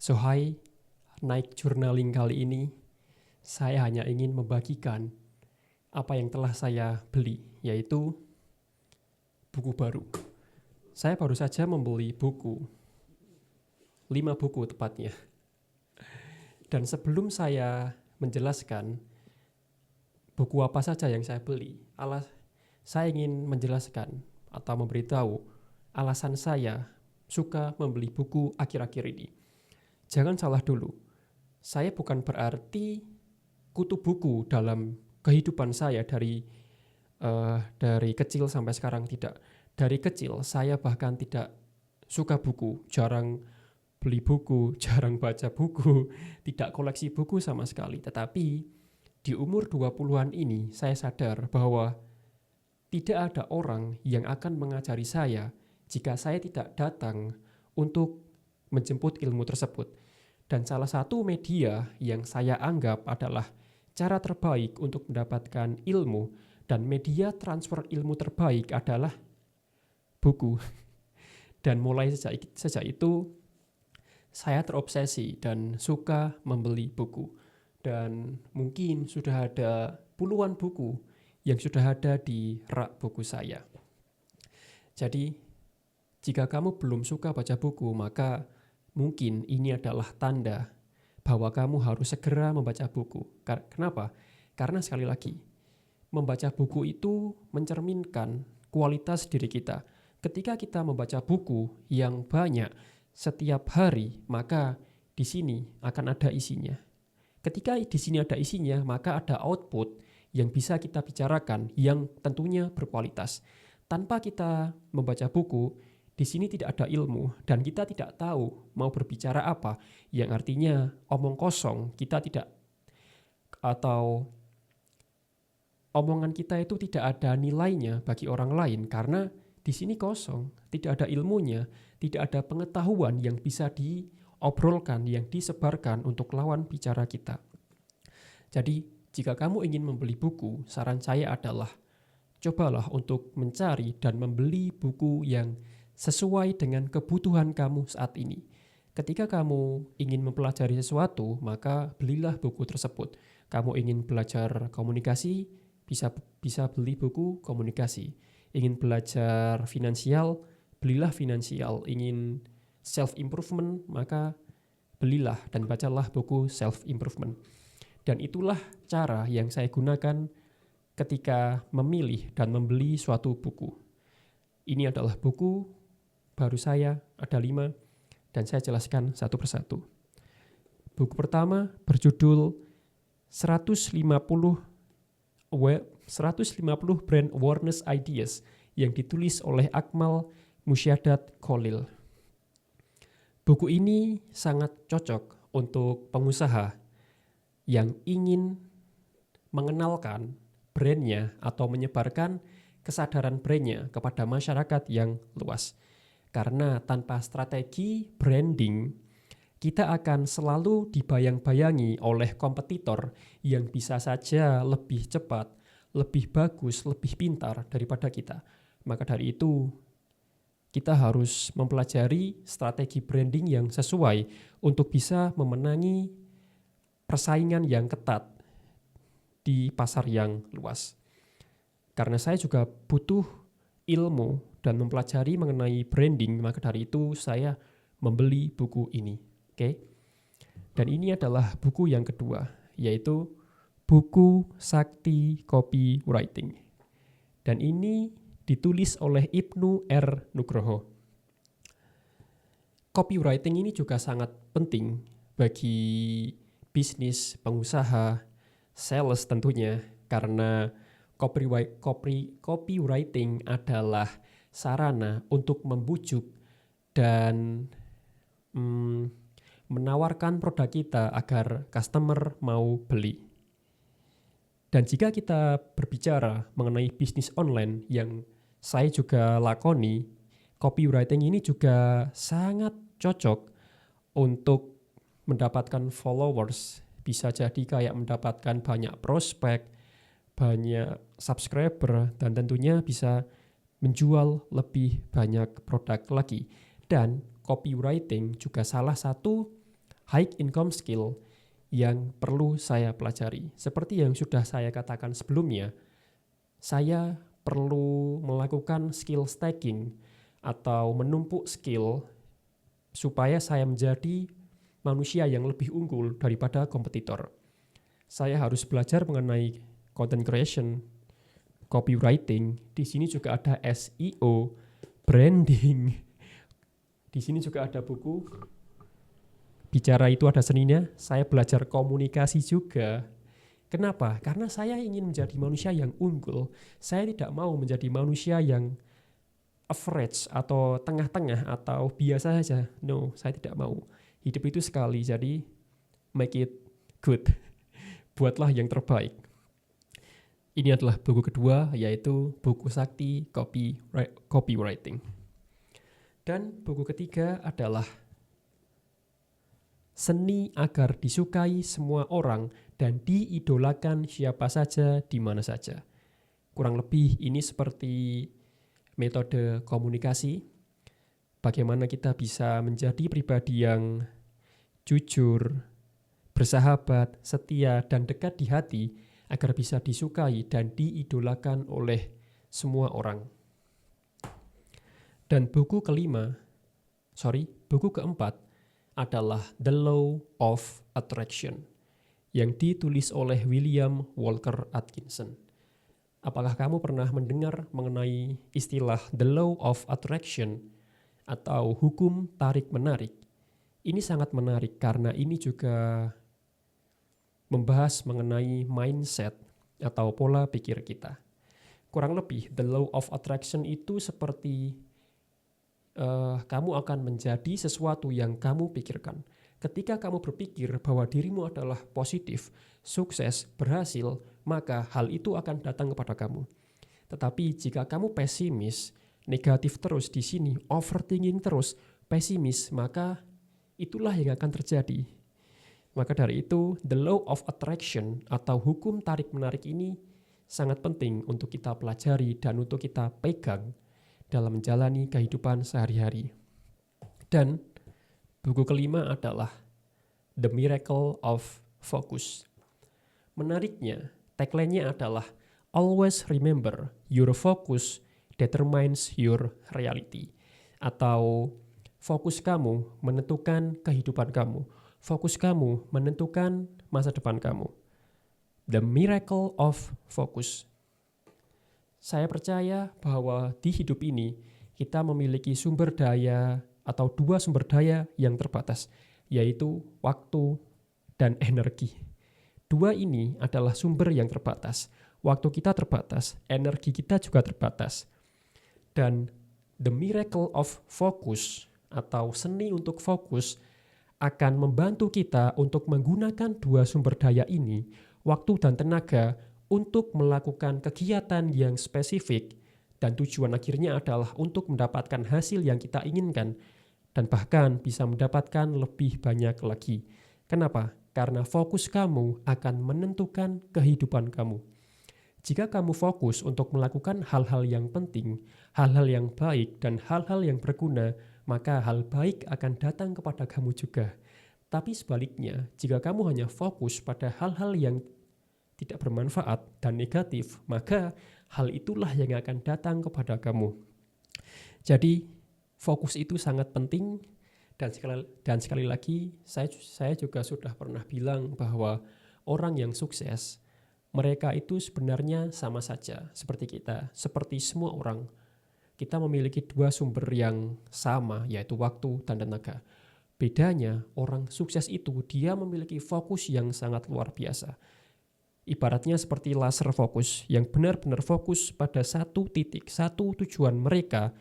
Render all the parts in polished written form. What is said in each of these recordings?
So hi, Night Journaling kali ini saya hanya ingin membagikan apa yang telah saya beli, yaitu buku baru. Saya baru saja membeli buku, 5 buku tepatnya. Dan sebelum saya menjelaskan buku apa saja yang saya beli, saya ingin menjelaskan atau memberitahu alasan saya suka membeli buku akhir-akhir ini. Jangan salah dulu, saya bukan berarti kutu buku dalam kehidupan saya dari kecil sampai sekarang, tidak. Dari kecil saya bahkan tidak suka buku, jarang beli buku, jarang baca buku, tidak koleksi buku sama sekali. Tetapi di umur 20-an ini saya sadar bahwa tidak ada orang yang akan mengajari saya jika saya tidak datang untuk menjemput ilmu tersebut. Dan salah satu media yang saya anggap adalah cara terbaik untuk mendapatkan ilmu dan media transfer ilmu terbaik adalah buku. Dan mulai sejak itu saya terobsesi dan suka membeli buku. Dan mungkin sudah ada puluhan buku yang sudah ada di rak buku saya. Jadi jika kamu belum suka baca buku, maka mungkin ini adalah tanda bahwa kamu harus segera membaca buku. Kenapa? Karena sekali lagi, membaca buku itu mencerminkan kualitas diri kita. Ketika kita membaca buku yang banyak setiap hari, maka di sini akan ada isinya. Ketika di sini ada isinya, maka ada output yang bisa kita bicarakan yang tentunya berkualitas. Tanpa kita membaca buku, di sini tidak ada ilmu dan kita tidak tahu mau berbicara apa, yang artinya omong kosong. Kita tidak, atau omongan kita itu tidak ada nilainya bagi orang lain karena di sini kosong, tidak ada ilmunya, tidak ada pengetahuan yang bisa diobrolkan, yang disebarkan untuk lawan bicara kita. Jadi, jika kamu ingin membeli buku, saran saya adalah cobalah untuk mencari dan membeli buku yang sesuai dengan kebutuhan kamu saat ini. Ketika kamu ingin mempelajari sesuatu, maka belilah buku tersebut. Kamu ingin belajar komunikasi, bisa beli buku komunikasi. Ingin belajar finansial, belilah finansial. Ingin self-improvement, maka belilah dan bacalah buku self-improvement. Dan itulah cara yang saya gunakan ketika memilih dan membeli suatu buku. Ini adalah buku baru saya, ada 5, dan saya jelaskan satu persatu. Buku pertama berjudul 150 Brand Awareness Ideas yang ditulis oleh Akmal Musyadat Khalil. Buku ini sangat cocok untuk pengusaha yang ingin mengenalkan brandnya atau menyebarkan kesadaran brandnya kepada masyarakat yang luas. Karena tanpa strategi branding, kita akan selalu dibayang-bayangi oleh kompetitor yang bisa saja lebih cepat, lebih bagus, lebih pintar daripada kita. Maka dari itu, kita harus mempelajari strategi branding yang sesuai untuk bisa memenangi persaingan yang ketat di pasar yang luas. Karena saya juga butuh ilmu dan mempelajari mengenai branding, maka dari itu saya membeli buku ini. Oke? Dan ini adalah buku yang kedua, yaitu buku Sakti Copywriting. Dan ini ditulis oleh Ibnu R. Nugroho. Copywriting ini juga sangat penting bagi bisnis, pengusaha, sales tentunya, karena copywriting adalah sarana untuk membujuk dan menawarkan produk kita agar customer mau beli. Dan jika kita berbicara mengenai bisnis online yang saya juga lakoni, copywriting ini juga sangat cocok untuk mendapatkan followers. Bisa jadi kayak mendapatkan banyak prospek, banyak subscriber, dan tentunya bisa menjual lebih banyak produk lagi. Dan copywriting juga salah satu high income skill yang perlu saya pelajari. Seperti yang sudah saya katakan sebelumnya, saya perlu melakukan skill stacking atau menumpuk skill supaya saya menjadi manusia yang lebih unggul daripada kompetitor. Saya harus belajar mengenai content creation, copywriting. Di sini juga ada SEO, branding. Di sini juga ada buku Bicara Itu Ada Seninya. Saya belajar komunikasi juga. Kenapa? Karena saya ingin menjadi manusia yang unggul. Saya tidak mau menjadi manusia yang average atau tengah-tengah atau biasa saja. No, saya tidak mau. Hidup itu sekali, jadi make it good. Buatlah yang terbaik. Ini adalah buku kedua, yaitu buku sakti copywriting. Dan buku ketiga adalah Seni Agar Disukai Semua Orang dan Diidolakan Siapa Saja di Mana Saja. Kurang lebih ini seperti metode komunikasi, bagaimana kita bisa menjadi pribadi yang jujur, bersahabat, setia, dan dekat di hati agar bisa disukai dan diidolakan oleh semua orang. Dan buku keempat adalah The Law of Attraction yang ditulis oleh William Walker Atkinson. Apakah kamu pernah mendengar mengenai istilah The Law of Attraction atau hukum tarik-menarik? Ini sangat menarik karena ini juga membahas mengenai mindset atau pola pikir kita. Kurang lebih, The Law of Attraction itu seperti kamu akan menjadi sesuatu yang kamu pikirkan. Ketika kamu berpikir bahwa dirimu adalah positif, sukses, berhasil, maka hal itu akan datang kepada kamu. Tetapi jika kamu pesimis, negatif terus di sini, overthinking terus, pesimis, maka itulah yang akan terjadi. Maka dari itu, the law of attraction atau hukum tarik-menarik ini sangat penting untuk kita pelajari dan untuk kita pegang dalam menjalani kehidupan sehari-hari. Dan buku kelima adalah The Miracle of Focus. Menariknya, tagline-nya adalah Always remember, your focus determines your reality. Atau fokus kamu menentukan kehidupan kamu. Fokus kamu menentukan masa depan kamu. The Miracle of Focus. Saya percaya bahwa di hidup ini kita memiliki sumber daya atau dua sumber daya yang terbatas, yaitu waktu dan energi. Dua ini adalah sumber yang terbatas. Waktu kita terbatas, energi kita juga terbatas. Dan the miracle of focus atau seni untuk fokus akan membantu kita untuk menggunakan dua sumber daya ini, waktu dan tenaga, untuk melakukan kegiatan yang spesifik dan tujuan akhirnya adalah untuk mendapatkan hasil yang kita inginkan dan bahkan bisa mendapatkan lebih banyak lagi. Kenapa? Karena fokus kamu akan menentukan kehidupan kamu. Jika kamu fokus untuk melakukan hal-hal yang penting, hal-hal yang baik, dan hal-hal yang berguna, maka hal baik akan datang kepada kamu juga. Tapi sebaliknya, jika kamu hanya fokus pada hal-hal yang tidak bermanfaat dan negatif, maka hal itulah yang akan datang kepada kamu. Jadi, fokus itu sangat penting. Dan sekali lagi, saya juga sudah pernah bilang bahwa orang yang sukses, mereka itu sebenarnya sama saja seperti kita, seperti semua orang. Kita memiliki dua sumber yang sama, yaitu waktu dan tenaga. Bedanya, orang sukses itu dia memiliki fokus yang sangat luar biasa. Ibaratnya seperti laser fokus yang benar-benar fokus pada satu titik, satu tujuan mereka.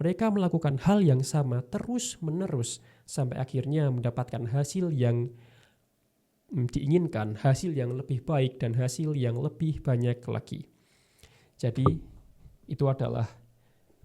Mereka melakukan hal yang sama terus-menerus sampai akhirnya mendapatkan hasil yang diinginkan, hasil yang lebih baik dan hasil yang lebih banyak lagi. Jadi itu adalah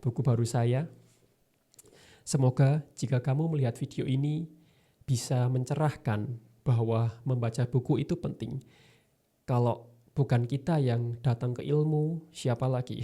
buku baru saya. Semoga jika kamu melihat video ini bisa mencerahkan bahwa membaca buku itu penting. Kalau bukan kita yang datang ke ilmu, siapa lagi?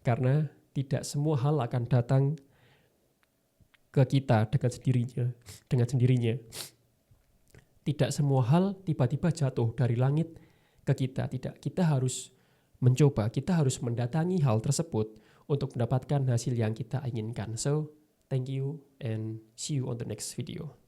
Karena tidak semua hal akan datang ke kita dengan sendirinya. Tidak semua hal tiba-tiba jatuh dari langit ke kita. Tidak, kita harus mencoba, kita harus mendatangi hal tersebut untuk mendapatkan hasil yang kita inginkan. So, thank you and see you on the next video.